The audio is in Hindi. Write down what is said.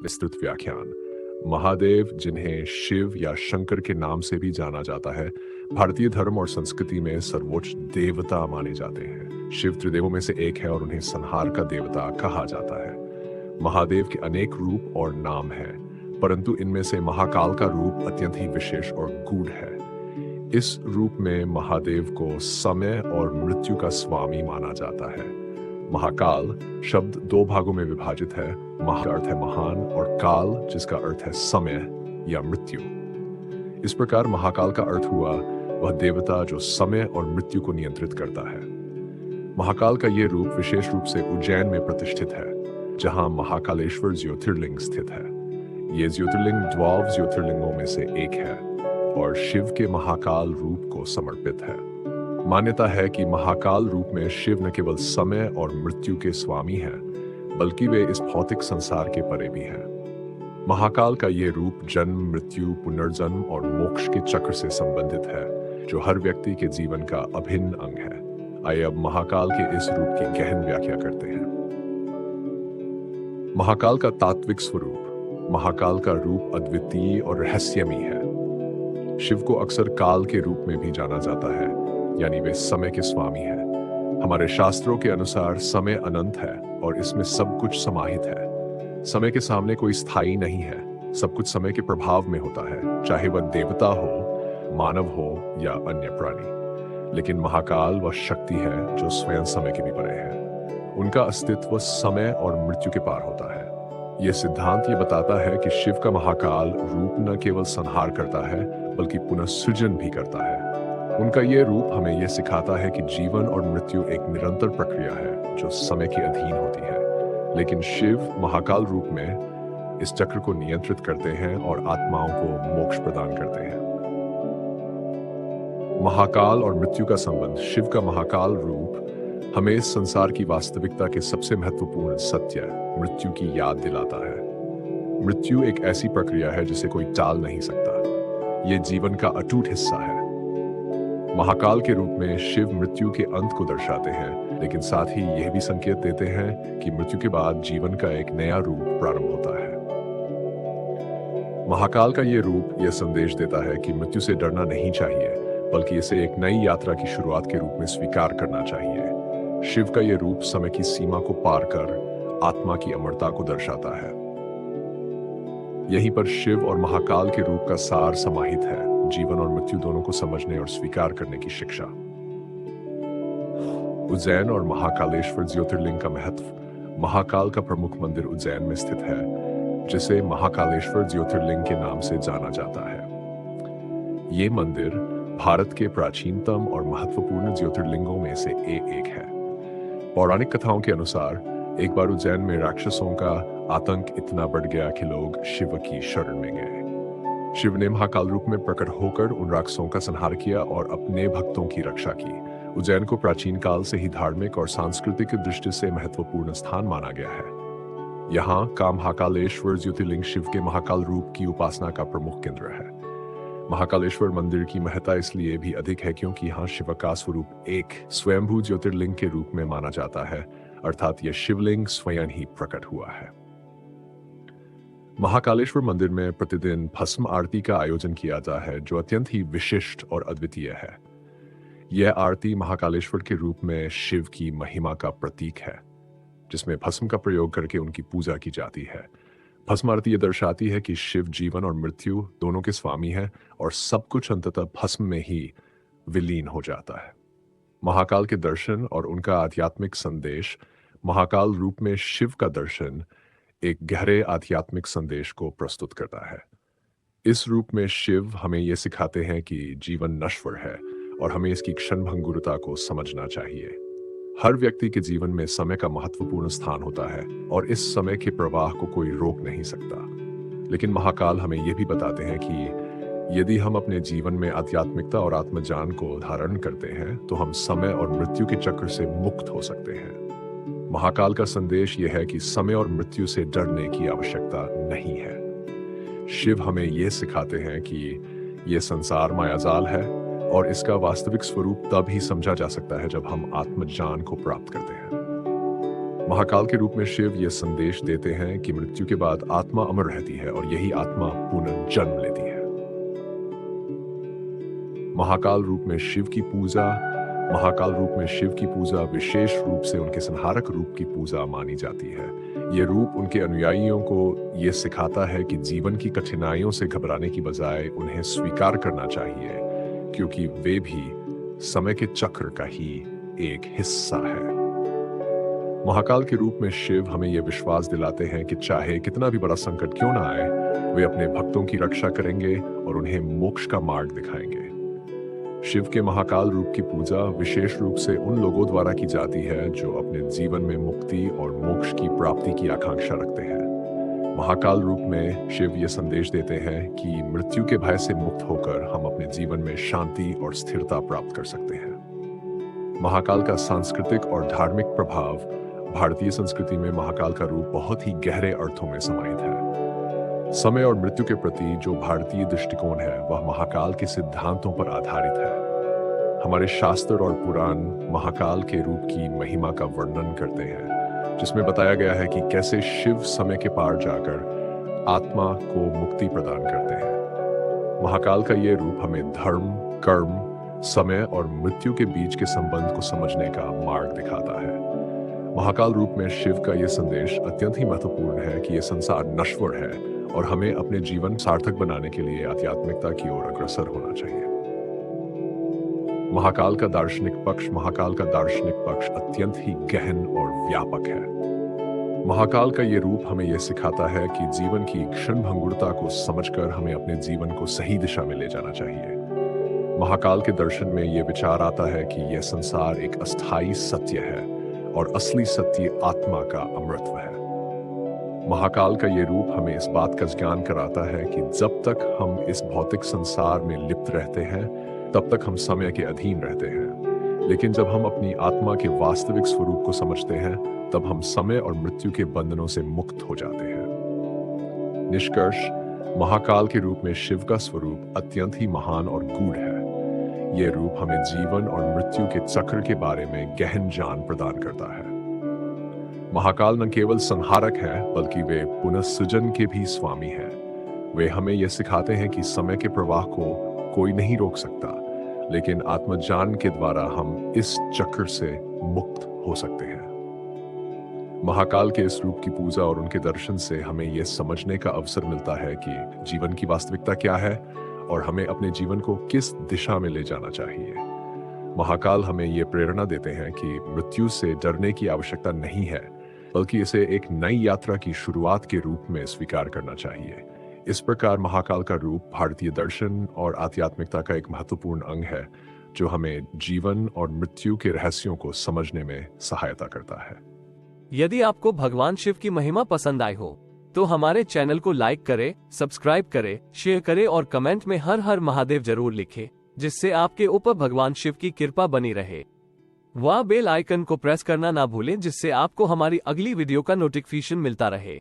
विस्तृत व्याख्यान। महादेव, जिन्हें शिव या शंकर के नाम से भी जाना जाता है, भारतीय धर्म और संस्कृति में सर्वोच्च देवता माने जाते हैं। शिव त्रिदेवों में से एक है और उन्हें संहार का देवता कहा जाता है। महादेव के अनेक रूप और नाम हैं, परंतु इनमें से महाकाल का रूप अत्यंत ही विशेष और गूढ़ है। इस रूप में महादेव को समय और मृत्यु का स्वामी माना जाता है। महाकाल शब्द दो भागों में विभाजित है। महा का अर्थ है महान और काल जिसका अर्थ है समय या मृत्यु। इस प्रकार महाकाल का अर्थ हुआ वह देवता जो समय और मृत्यु को नियंत्रित करता है। महाकाल का ये रूप विशेष रूप से उज्जैन में प्रतिष्ठित है, जहां महाकालेश्वर ज्योतिर्लिंग स्थित है। ये ज्योतिर्लिंग 12 ज्योतिर्लिंगों में से एक है और शिव के महाकाल रूप को समर्पित है। मान्यता है कि महाकाल रूप में शिव न केवल समय और मृत्यु के स्वामी हैं, बल्कि वे इस भौतिक संसार के परे भी हैं। महाकाल का ये रूप जन्म, मृत्यु, पुनर्जन्म और मोक्ष के चक्र से संबंधित है, जो हर व्यक्ति के जीवन का अभिन्न अंग है। आइए अब महाकाल के इस रूप की गहन व्याख्या करते हैं। महाकाल का तात्विक स्वरूप। महाकाल का रूप अद्वितीय और रहस्यमयी है। शिव को अक्सर काल के रूप में भी जाना जाता है, यानी वे समय के स्वामी हैं। हमारे शास्त्रों के अनुसार समय अनंत है और इसमें सब कुछ समाहित है। समय के सामने कोई स्थायी नहीं है, सब कुछ समय के प्रभाव में होता है, चाहे वह देवता हो, मानव हो या अन्य प्राणी। लेकिन महाकाल वह शक्ति है जो स्वयं समय के भी परे है। उनका अस्तित्व समय और मृत्यु के पार होता है। यह सिद्धांत ये बताता है कि शिव का महाकाल रूप न केवल संहार करता है, बल्कि पुनःसृजन भी करता है। उनका ये रूप हमें यह सिखाता है कि जीवन और मृत्यु एक निरंतर प्रक्रिया है जो समय के अधीन होती है। लेकिन शिव महाकाल रूप में इस चक्र को नियंत्रित करते हैं और आत्माओं को मोक्ष प्रदान करते हैं। महाकाल और मृत्यु का संबंध। शिव का महाकाल रूप हमें इस संसार की वास्तविकता के सबसे महत्वपूर्ण सत्य, मृत्यु की याद दिलाता है। मृत्यु एक ऐसी प्रक्रिया है जिसे कोई टाल नहीं सकता। ये जीवन का अटूट हिस्सा है। महाकाल के रूप में शिव मृत्यु के अंत को दर्शाते हैं, लेकिन साथ ही यह भी संकेत देते हैं कि मृत्यु के बाद जीवन का एक नया रूप प्रारंभ होता है। महाकाल का यह रूप यह संदेश देता है कि मृत्यु से डरना नहीं चाहिए, बल्कि इसे एक नई यात्रा की शुरुआत के रूप में स्वीकार करना चाहिए। शिव का यह रूप समय की सीमा को पार कर आत्मा की अमरता को दर्शाता है। यहीं पर शिव और महाकाल के रूप का सार समाहित है, जीवन और मृत्यु दोनों को समझने और स्वीकार करने की शिक्षा। उज्जैन और महाकालेश्वर ज्योतिर्लिंग का महत्व। महाकाल का प्रमुख मंदिर उज्जैन में स्थित है, जिसे महाकालेश्वर ज्योतिर्लिंग के नाम से जाना जाता है। ये मंदिर भारत के प्राचीनतम और महत्वपूर्ण ज्योतिर्लिंगों में से एक है। पौराणिक कथाओं के अनुसार एक बार उज्जैन में राक्षसों का आतंक इतना बढ़ गया कि लोग शिव की शरण में गए। शिव ने महाकाल रूप में प्रकट होकर उन राक्षसों का संहार किया और अपने भक्तों की रक्षा की। उज्जैन को प्राचीन काल से ही धार्मिक और सांस्कृतिक दृष्टि से महत्वपूर्ण स्थान माना गया है। यहाँ का महाकालेश्वर ज्योतिर्लिंग शिव के महाकाल रूप की उपासना का प्रमुख केंद्र है। महाकालेश्वर मंदिर की महत्ता इसलिए भी अधिक है क्योंकि यहाँ शिव का स्वरूप एक स्वयंभू ज्योतिर्लिंग के रूप में माना जाता है, अर्थात यह शिवलिंग स्वयं ही प्रकट हुआ है। महाकालेश्वर मंदिर में प्रतिदिन भस्म आरती का आयोजन किया जाता है, जो अत्यंत ही विशिष्ट और अद्वितीय है। यह आरती महाकालेश्वर के रूप में शिव की महिमा का प्रतीक है, जिसमें भस्म का प्रयोग करके उनकी पूजा की जाती है। भस्म आरती यह दर्शाती है कि शिव जीवन और मृत्यु दोनों के स्वामी हैं और सब कुछ अंततः भस्म में ही विलीन हो जाता है। महाकाल के दर्शन और उनका आध्यात्मिक संदेश। महाकाल रूप में शिव का दर्शन एक गहरे आध्यात्मिक संदेश को प्रस्तुत करता है। इस रूप में शिव हमें यह सिखाते हैं कि जीवन नश्वर है और हमें इसकी क्षणभंगुरता को समझना चाहिए। हर व्यक्ति के जीवन में समय का महत्वपूर्ण स्थान होता है और इस समय के प्रवाह को कोई रोक नहीं सकता। लेकिन महाकाल हमें यह भी बताते हैं कि यदि हम अपने जीवन में आध्यात्मिकता और आत्मज्ञान को धारण करते हैं, तो हम समय और मृत्यु के चक्र से मुक्त हो सकते हैं। महाकाल का संदेश यह है कि समय और मृत्यु से डरने की आवश्यकता नहीं है। शिव हमें यह सिखाते हैं कि यह संसार मायाजाल है और इसका वास्तविक स्वरूप तब ही समझा जा सकता है जब हम आत्मज्ञान को प्राप्त करते हैं। महाकाल के रूप में शिव ये संदेश देते हैं कि मृत्यु के बाद आत्मा अमर रहती है और यही आत्मा पुनर्जन्म लेती है। महाकाल रूप में शिव की पूजा विशेष रूप से उनके संहारक रूप की पूजा मानी जाती है। ये रूप उनके अनुयायियों को ये सिखाता है कि जीवन की कठिनाइयों से घबराने की बजाय उन्हें स्वीकार करना चाहिए, क्योंकि वे भी समय के चक्र का ही एक हिस्सा है। महाकाल के रूप में शिव हमें यह विश्वास दिलाते हैं कि चाहे कितना भी बड़ा संकट क्यों ना आए, वे अपने भक्तों की रक्षा करेंगे और उन्हें मोक्ष का मार्ग दिखाएंगे। शिव के महाकाल रूप की पूजा विशेष रूप से उन लोगों द्वारा की जाती है जो अपने जीवन में मुक्ति और मोक्ष की प्राप्ति की आकांक्षा रखते हैं। महाकाल रूप में शिव ये संदेश देते हैं कि मृत्यु के भय से मुक्त होकर हम अपने जीवन में शांति और स्थिरता प्राप्त कर सकते हैं। महाकाल का सांस्कृतिक और धार्मिक प्रभाव। भारतीय संस्कृति में महाकाल का रूप बहुत ही गहरे अर्थों में समाहित है। समय और मृत्यु के प्रति जो भारतीय दृष्टिकोण है वह महाकाल के सिद्धांतों पर आधारित है। हमारे शास्त्र और पुराण महाकाल के रूप की महिमा का वर्णन करते हैं, जिसमें बताया गया है कि कैसे शिव समय के पार जाकर आत्मा को मुक्ति प्रदान करते हैं। महाकाल का ये रूप हमें धर्म, कर्म, समय और मृत्यु के बीच के संबंध को समझने का मार्ग दिखाता है। महाकाल रूप में शिव का यह संदेश अत्यंत ही महत्वपूर्ण है कि यह संसार नश्वर है और हमें अपने जीवन सार्थक बनाने के लिए आध्यात्मिकता की ओर अग्रसर होना चाहिए। महाकाल का दार्शनिक पक्ष अत्यंत ही गहन और व्यापक है। महाकाल का ये रूप हमें यह सिखाता है कि जीवन की क्षणभंगुरता को समझकर हमें अपने जीवन को सही दिशा में ले जाना चाहिए। महाकाल के दर्शन में यह विचार आता है कि यह संसार एक अस्थायी सत्य है और असली सत्य आत्मा का अमृतत्व है। महाकाल का ये रूप हमें इस बात का ज्ञान कराता है कि जब तक हम इस भौतिक संसार में लिप्त रहते हैं तब तक हम समय के अधीन रहते हैं, लेकिन जब हम अपनी आत्मा के वास्तविक स्वरूप को समझते हैं तब हम समय और मृत्यु के बंधनों से मुक्त हो जाते हैं। निष्कर्ष, महाकाल के रूप में शिव का स्वरूप अत्यंत ही महान और गूढ़ है। यह रूप हमें जीवन और मृत्यु के चक्र के बारे में गहन ज्ञान प्रदान करता है। महाकाल न केवल संहारक हैं, बल्कि वे पुनःसृजन के भी स्वामी हैं। वे हमें यह सिखाते हैं कि समय के प्रवाह को कोई नहीं रोक सकता, लेकिन आत्मज्ञान के द्वारा हम इस चक्र से मुक्त हो सकते हैं। महाकाल के इस रूप की पूजा और उनके दर्शन से हमें यह समझने का अवसर मिलता है कि जीवन की वास्तविकता क्या है और हमें अपने जीवन को किस दिशा में ले जाना चाहिए। महाकाल हमें ये प्रेरणा देते हैं कि मृत्यु से डरने की आवश्यकता नहीं है, बल्कि इसे एक नई यात्रा की शुरुआत के रूप में स्वीकार करना चाहिए। इस प्रकार महाकाल का रूप भारतीय दर्शन और आध्यात्मिकता का एक महत्वपूर्ण अंग है, जो हमें जीवन और मृत्यु के रहस्यों को समझने में सहायता करता है। यदि आपको भगवान शिव की महिमा पसंद आई हो तो हमारे चैनल को लाइक करें, सब्सक्राइब करें, शेयर करें और कमेंट में हर हर महादेव जरूर लिखें, जिससे आपके ऊपर भगवान शिव की कृपा बनी रहे। वह बेल आइकन को प्रेस करना ना भूलें, जिससे आपको हमारी अगली वीडियो का नोटिफिकेशन मिलता रहे।